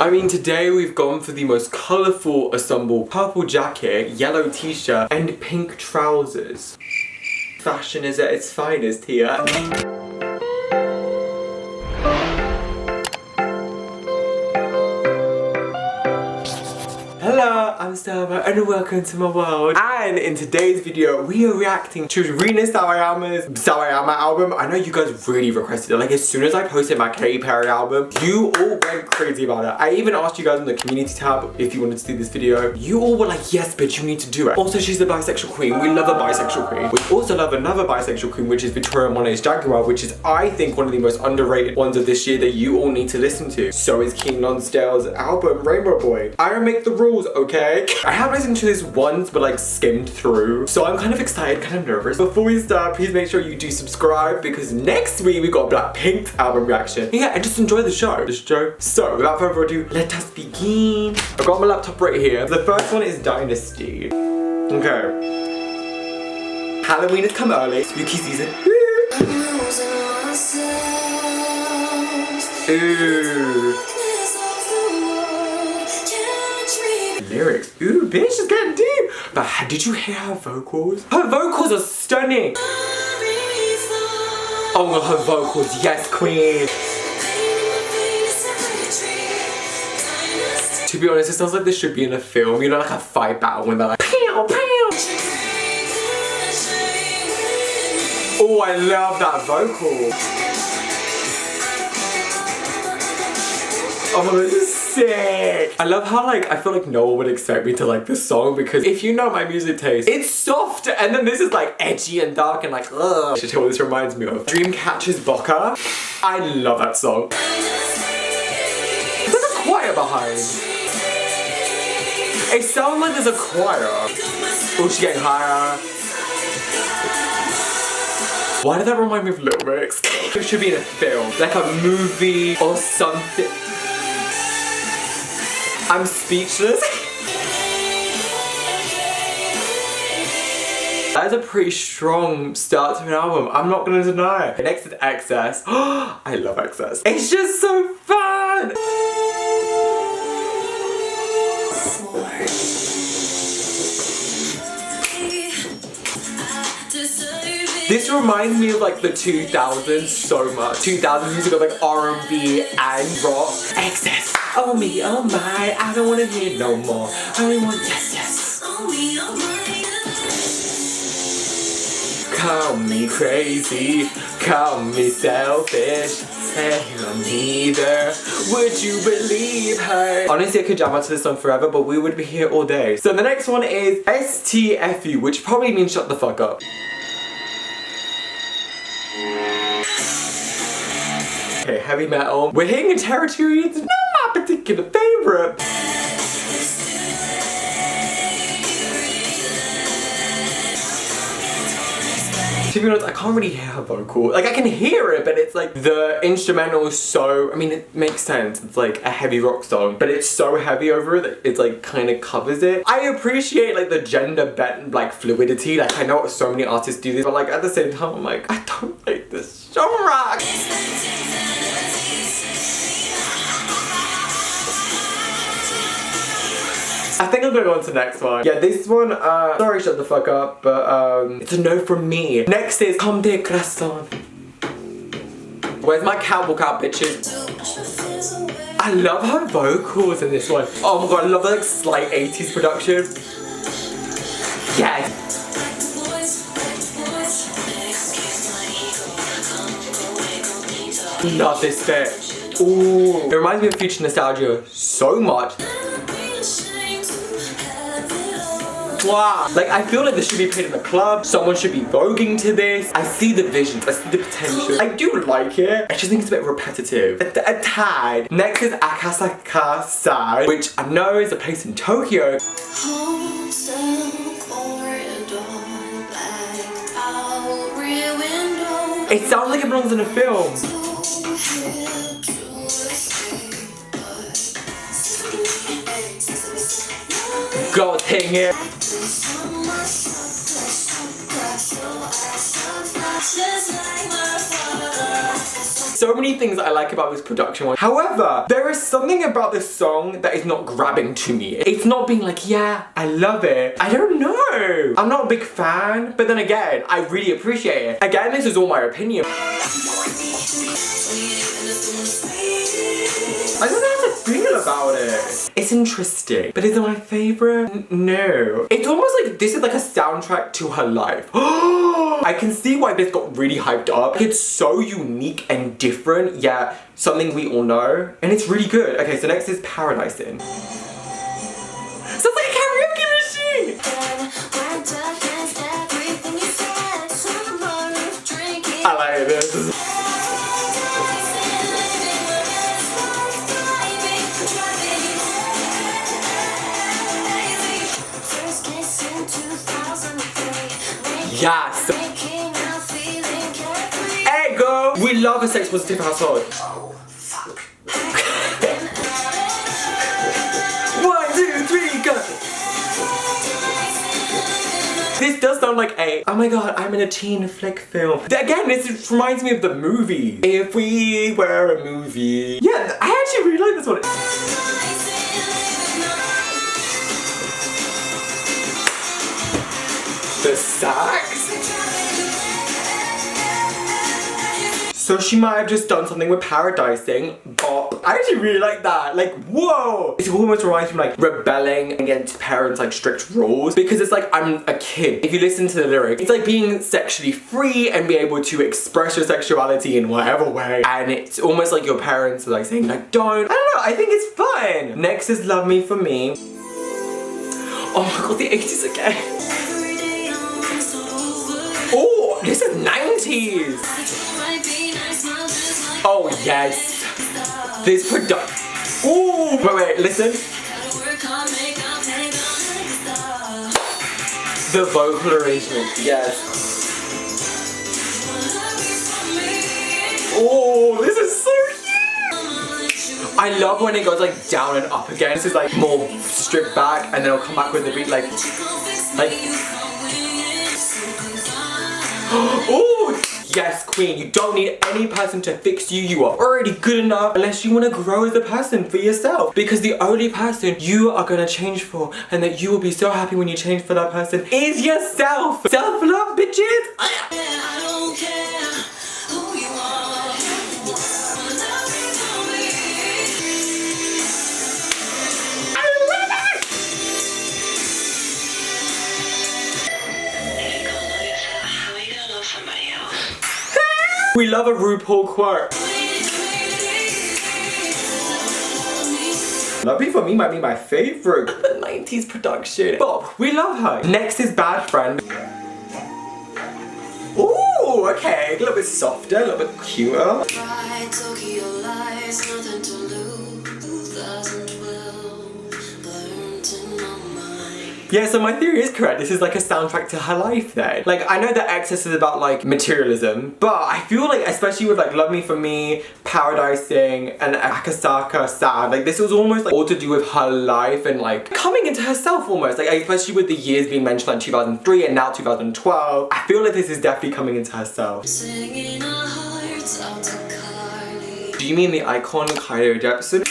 I mean, today we've gone for the most colourful ensemble: purple jacket, yellow t-shirt, and pink trousers. Fashion is at its finest here. Hello, I'm Styleboy and welcome to my world. And in today's video, we are reacting to Rina Sawayama's Sawayama album. I know you guys really requested it. Like, as soon as I posted my Katy Perry album, you all went crazy about it. I even asked you guys in the community tab if you wanted to see this video. You all were like, yes, bitch, you need to do it. Also, she's a bisexual queen. We love a bisexual queen. We also love another bisexual queen, which is Victoria Monet's Jaguar, which is, I think, one of the most underrated ones of this year that you all need to listen to. So is King Lonsdale's album, Rainbow Boy. I don't make the rules, okay? I have listened to this once, but like skimmed through. So I'm kind of excited, kind of nervous. Before we start, please make sure you do subscribe because next week we got Blackpink's album reaction. Yeah, and just enjoy the show. So without further ado, let us begin. I've got my laptop right here. The first one is Dynasty. Okay. Halloween has come early. Spooky season. Ooh. Lyrics. Ooh, bitch, it's getting deep. But did you hear her vocals? Her vocals are stunning. Oh my god, her vocals. Yes, queen. To be honest, it sounds like this should be in a film. You know, like a fight battle when they're like, pow, pow. Oh, I love that vocal. Oh my god, this is sick. I love how, like, I feel like no one would expect me to like this song because if you know my music taste, it's soft and then this is like edgy and dark and like, ugh. I should tell what this reminds me of. Dreamcatcher's Boca. I love that song. There's a choir behind. It sounds like there's a choir. Oh, she's getting higher. Why did that remind me of Little Mix? It should be in a film, like a movie or something. I'm speechless. That is a pretty strong start to an album. I'm not gonna deny it. Next is Excess. I love Excess. It's just so fun. This reminds me of like the 2000s so much. 2000s music of like R&B and rock. Excess. Oh me, oh my, I don't wanna hear no more. I only want yes, yes. Oh me, oh my. Call me crazy, call me selfish. Hey, neither would you believe her. Honestly, I could jam out to this song forever, but we would be here all day. So the next one is STFU, which probably means shut the fuck up. Okay, heavy metal. We're hitting a territory it's not my particular favorite. To be honest, I can't really hear her vocal. Like, I can hear it, but it's like the instrumental is so, I mean, it makes sense. It's like a heavy rock song, but it's so heavy over it that it's like kind of covers it. I appreciate like the gender bent like fluidity. Like, I know so many artists do this, but like at the same time, I'm like, I don't like this genre. I think I'm gonna go on to the next one. Yeah, this one, sorry, shut the fuck up, but it's a no from me. Next is Comme des Croissants. Where's my cowboy cow, bitches? I love her vocals in this one. Oh my god, I love the like slight 80s production. Yes. Love this bit. Ooh. It reminds me of Future Nostalgia so much. Wow. Like, I feel like this should be played in a club. Someone should be voguing to this. I see the visions. I see the potential. I do like it. I just think it's a bit repetitive. A tad. Next is Akasaka Side, which I know is a place in Tokyo. It sounds like it belongs in a film. Go sing it. so many things I like about this production. However, there is something about this song that is not grabbing to me. It's not being like, yeah, I love it. I don't know. I'm not a big fan, but then again, I really appreciate it. Again, this is all my opinion. I don't know how to feel about it. It's interesting, but is it my favorite? No. It's almost like this is like a soundtrack to her life. I can see why this got really hyped up. It's so unique and different, yet something we all know, and it's really good. Okay, so next is Paradising. Sounds like a karaoke machine. I like this. Yes! Hey girl! We love a sex positive household. Oh, fuck. 1, 2, 3, go! This does sound like a, oh my god, I'm in a teen flick film. Again, this reminds me of the movie. If we were a movie. Yeah, I actually really like this one. The sax? So she might have just done something with Paradising, bop. I actually really like that. Like, whoa! It almost reminds me of like rebelling against parents' like strict rules, because it's like, I'm a kid. If you listen to the lyrics, it's like being sexually free and be able to express your sexuality in whatever way. And it's almost like your parents are like saying like, don't. I don't know, I think it's fun. Next is Love Me For Me. Oh my god, the 80s again. Oh, this is 90s. Oh yes. This production. Oh, wait, listen. The vocal arrangement, yes. Oh, this is so cute. I love when it goes like down and up again. This is like more stripped back, and then it'll come back with the beat like. Oh, yes, queen. You don't need any person to fix you. You are already good enough, unless you want to grow as a person for yourself. Because the only person you are going to change for, and that you will be so happy when you change for that person, is yourself. Self-love, bitches. I don't care who you are. We love a RuPaul quirk. Love Me For Me might be my favorite. The 90s production. Bob, we love her. Next is Bad Friend. Ooh, okay. A little bit softer, a little bit cuter. Yeah, so my theory is correct. This is like a soundtrack to her life then. Like, I know that Excess is about like materialism, but I feel like, especially with like Love Me For Me, Paradising, and Akasaka, Sad, like this was almost like all to do with her life and like coming into herself almost. Like, especially with the years being mentioned like 2003 and now 2012. I feel like this is definitely coming into herself. Do you mean the icon Kylie Jepsen?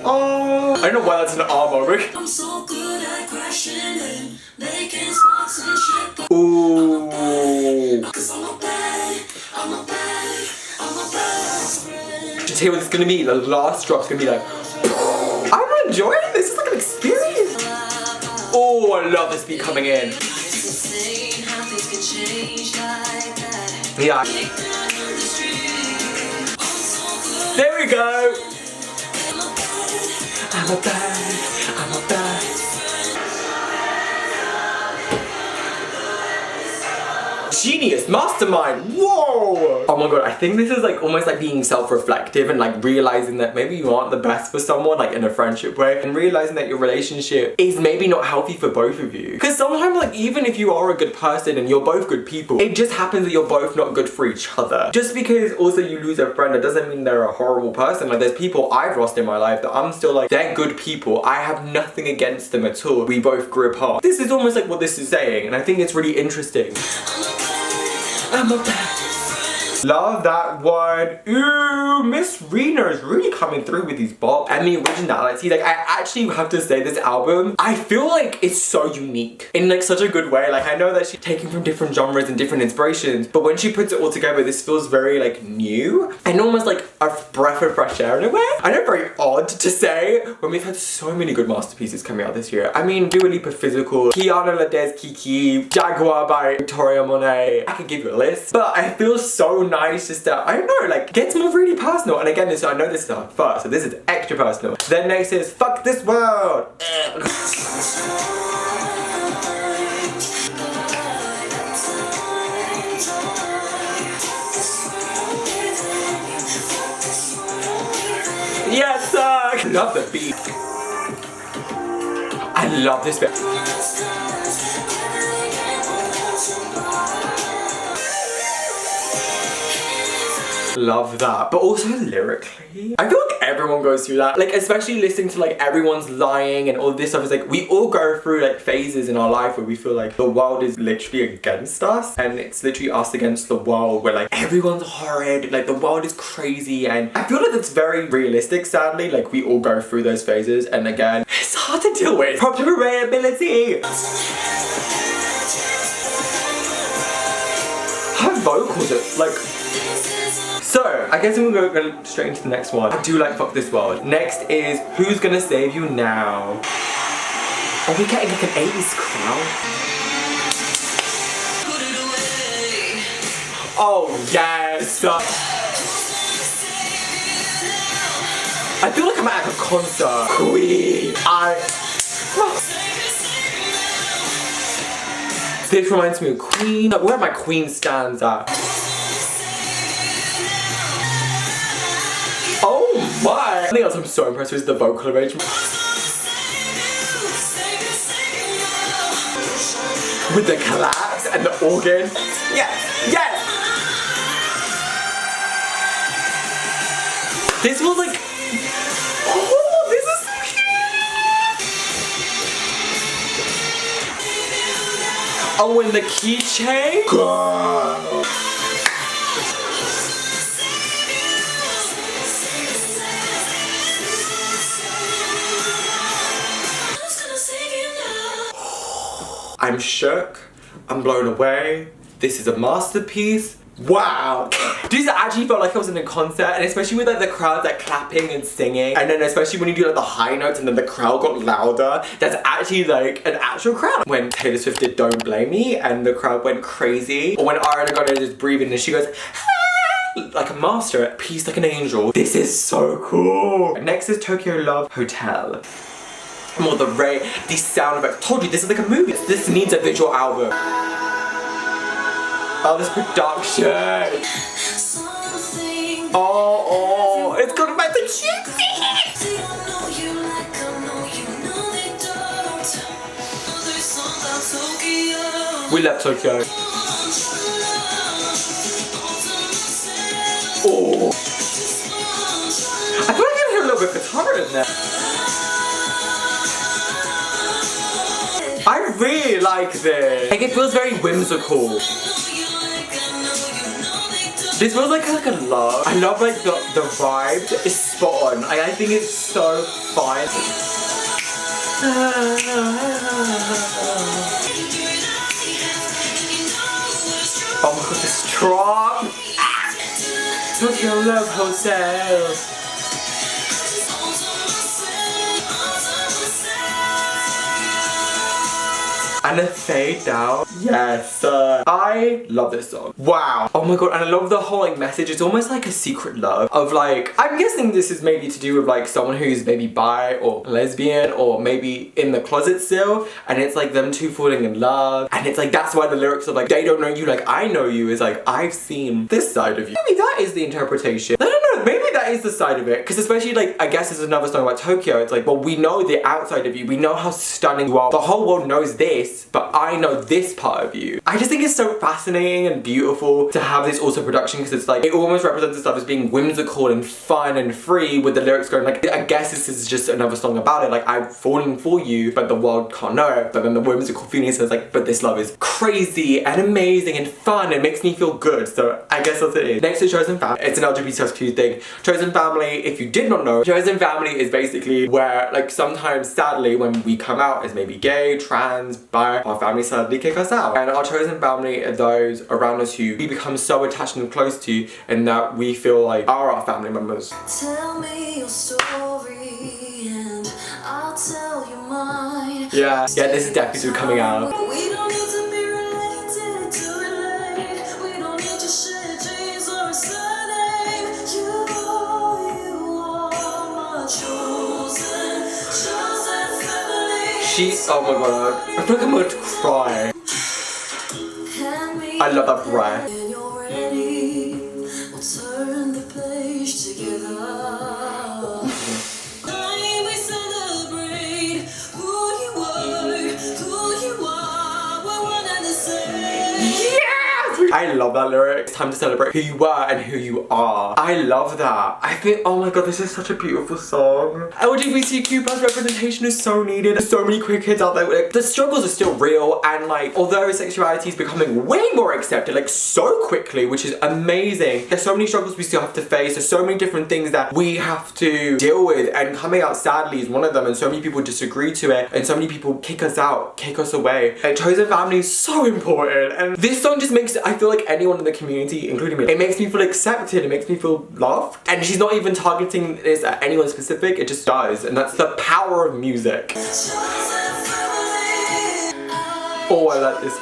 Oh, I don't know why that's an armor. I'm so good at crashing and making spots and shit. Ooh. Cause I'm a bad friend. To tell you what it's gonna be, the last drop's gonna be like, I'm enjoying this. It's like an experience. Oh, I love this beat coming in. Yeah. There we go. I'm a bad. Genius. genius, mastermind, whoa. Oh my god, I think this is like almost like being self-reflective and like realizing that maybe you aren't the best for someone, like in a friendship way, and realizing that your relationship is maybe not healthy for both of you. Because sometimes, like, even if you are a good person and you're both good people, it just happens that you're both not good for each other. Just because also you lose a friend, it doesn't mean they're a horrible person. Like, there's people I've lost in my life that I'm still like, they're good people. I have nothing against them at all. We both grew apart. This is almost like what this is saying, and I think it's really interesting. I'm a bad. Love that one. Ooh, Miss Rina is really coming through with these bops and the originality. Like, I actually have to say, this album, I feel like it's so unique in like such a good way. Like, I know that she's taking from different genres and different inspirations, but when she puts it all together, this feels very like new and almost like a breath of fresh air in a way. I know, very odd to say when we've had so many good masterpieces coming out this year. I mean, Dua Lipa Physical, Kiana Ladez Kiki, Jaguar by Victoria Monet. I could give you a list, but I feel so nice just to, I don't know, like, gets more really personal. And again, this, I know this is our first, so this is extra personal. Then next is Fuck This World. Yes, sir. Love the beat. I love this bit. Love that. But also lyrically, I feel like everyone goes through that. Like, especially listening to like everyone's lying and all this stuff. Is like, we all go through like phases in our life where we feel like the world is literally against us, and it's literally us against the world, where like everyone's horrid, like the world is crazy. And I feel like it's very realistic, sadly. Like, we all go through those phases, and again, it's hard to deal with. Proper variability. Her vocals are like, so, I guess I'm gonna go straight into the next one. I do like Fuck This World. Next is Who's Gonna Save You Now? Are we getting like an 80s crowd? Oh, yes! I feel like I'm at a concert. Queen. This reminds me of Queen. Like, where are my Queen stands at? Oh my! Something else I'm so impressed with is the vocal arrangement. With the claps and the organ. Yes! Yes! This was like... Oh, this is so cute! Oh, and the keychain? Girl! I'm shook, I'm blown away, this is a masterpiece, wow! This actually felt like I was in a concert, and especially with like the crowd like clapping and singing, and then especially when you do like the high notes and then the crowd got louder, that's actually like an actual crowd. When Taylor Swift did Don't Blame Me and the crowd went crazy, or when Ariana Grande is breathing and she goes, like a master at peace like an angel. This is so cool! Next is Tokyo Love Hotel. More the sound effects. Told you, this is like a movie. This needs a visual album. Oh, this production. Oh, it's gonna make the cutesy. We love Tokyo. Oh. I feel like I hear a little bit of guitar in there. I really like this. Like, it feels very whimsical. This feels like a love. I love like the vibe. It's spot on. I think it's so fun. Oh my god, this drop. Tokyo Love Hotel. And a fade out. Yes, I love this song. Wow. Oh my god, and I love the whole like message. It's almost like a secret love of like, I'm guessing this is maybe to do with like someone who's maybe bi or lesbian or maybe in the closet still, and it's like them two falling in love, and it's like that's why the lyrics are like, they don't know you like I know you, is like, I've seen this side of you. Maybe that is the interpretation. I don't know, maybe that is the side of it, because especially like, I guess it's another song about Tokyo. It's like, well, we know the outside of you, we know how stunning you are, the whole world knows this, but I know this part of you. I just think it's so fascinating and beautiful to have this also production, because it's like, it almost represents itself as being whimsical and fun and free, with the lyrics going like, I guess this is just another song about it, like I've fallen for you but the world can't know it, but then the whimsical feeling says like, but this love is crazy and amazing and fun and makes me feel good. So I guess that's what it is. Next is Chosen Family. It's an LGBTQ thing. Chosen Family, if you did not know, Chosen Family is basically where like sometimes sadly when we come out as maybe gay, trans, bi, our family sadly kick us out, and our chosen family are those around us who we become so attached and close to, and that we feel like are our family members. Tell me your story and I'll tell you mine. Yeah, this is definitely coming out. We don't need to be related to relate. We don't need to share dreams or a surname. You are my chosen family. Oh my god, I feel like I'm going to cry. I love that breath. When you're ready, we'll turn the page together. We celebrate who you are, we're one and the same. Yes! I love that lyric. It's time to celebrate who you are and who you are. I love that. I think, oh my god, this is such a beautiful song. LGBTQ plus representation is so needed. There's so many queer kids out there. Like, the struggles are still real, and like, although sexuality is becoming way more accepted, like so quickly, which is amazing, there's so many struggles we still have to face. There's so many different things that we have to deal with, and coming out sadly is one of them, and so many people disagree to it, and so many people kick us out, kick us away. And chosen family is so important, and this song just makes, I feel like anyone in the community, including me, it makes me feel accepted, it makes me feel loved, and she's not even targeting this at anyone specific, it just does, and that's the power of music. Oh, I like this.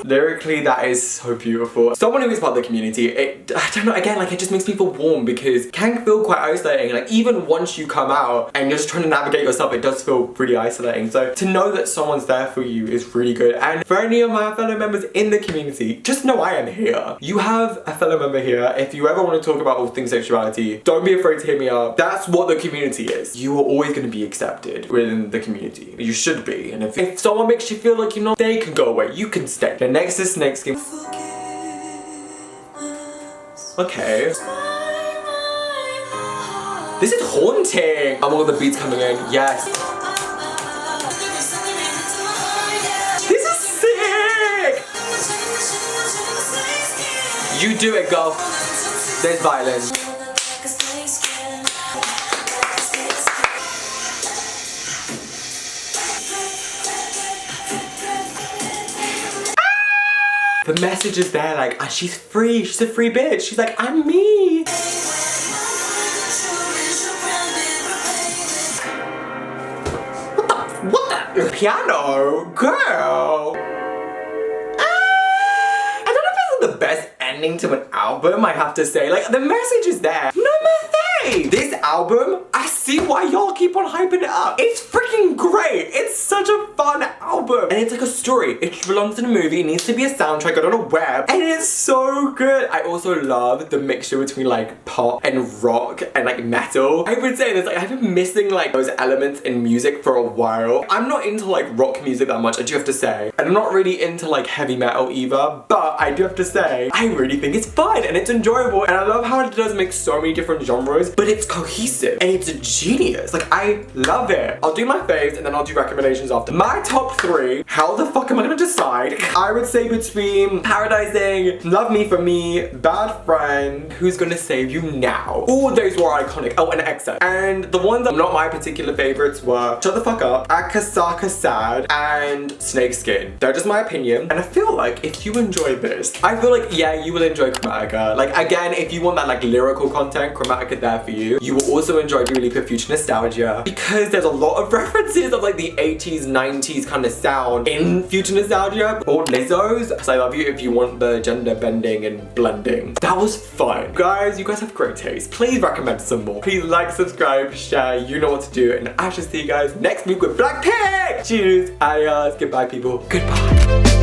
Lyrically, that is so beautiful. Someone who is part of the community, I don't know, again, like it just makes me feel warm, because it can feel quite isolating. Like even once you come out and you're just trying to navigate yourself, it does feel pretty isolating. So to know that someone's there for you is really good. And for any of my fellow members in the community, just know I am here. You have a fellow member here. If you ever want to talk about all things sexuality, don't be afraid to hit me up. That's what the community is. You are always going to be accepted within the community. You should be. And if someone makes you feel like you're not, they can go away. You can stay. The next is Snake Skin. Okay. This is haunting. Oh my god, the beat's coming in. Yes. This is sick. You do it, girl. There's violence. The message is there, like, she's free, she's a free bitch. She's like, I'm me. What the? Piano? Girl. I don't know if this is the best ending to an album, I have to say. Like, the message is there. No mistake. This album, I see why y'all keep on hyping it up. It's freaking great. It's such a fun album. And it's like a story. It belongs in a movie. It needs to be a soundtrack. I don't know where. And it's so good. I also love the mixture between like pop and rock and like metal. I would say this, like, I've been missing like those elements in music for a while. I'm not into like rock music that much, I do have to say. And I'm not really into like heavy metal either, but I do have to say, I really think it's fun and it's enjoyable. And I love how it does mix so many different genres, but it's cohesive and it's genius. Like, I love it. I'll do my faves and then I'll do recommendations after. My top 3, how the fuck am I gonna decide? I would say between Paradising, Love Me For Me, Bad Friend, Who's Gonna Save You Now. All of those were iconic. Oh, and Exit. And the ones that are not my particular favorites were Shut the Fuck Up, Akasaka Sad, and Snakeskin. They're just my opinion. And I feel like if you enjoy this, I feel like, yeah, you will enjoy Chromatica. Like, again, if you want that like lyrical content, Chromatica there for you. You will also enjoy Dua Lipa Future Nostalgia because there's a lot of references of like the 80s, 90s kind of sound in Future Nostalgia or Lizzo's. So I love you if you want the gender bending and blending. That was fun. Guys, you guys have great taste. Please recommend some more. Please like, subscribe, share, you know what to do. And I shall see you guys next week with Blackpink. Cheers, adios, goodbye people, goodbye.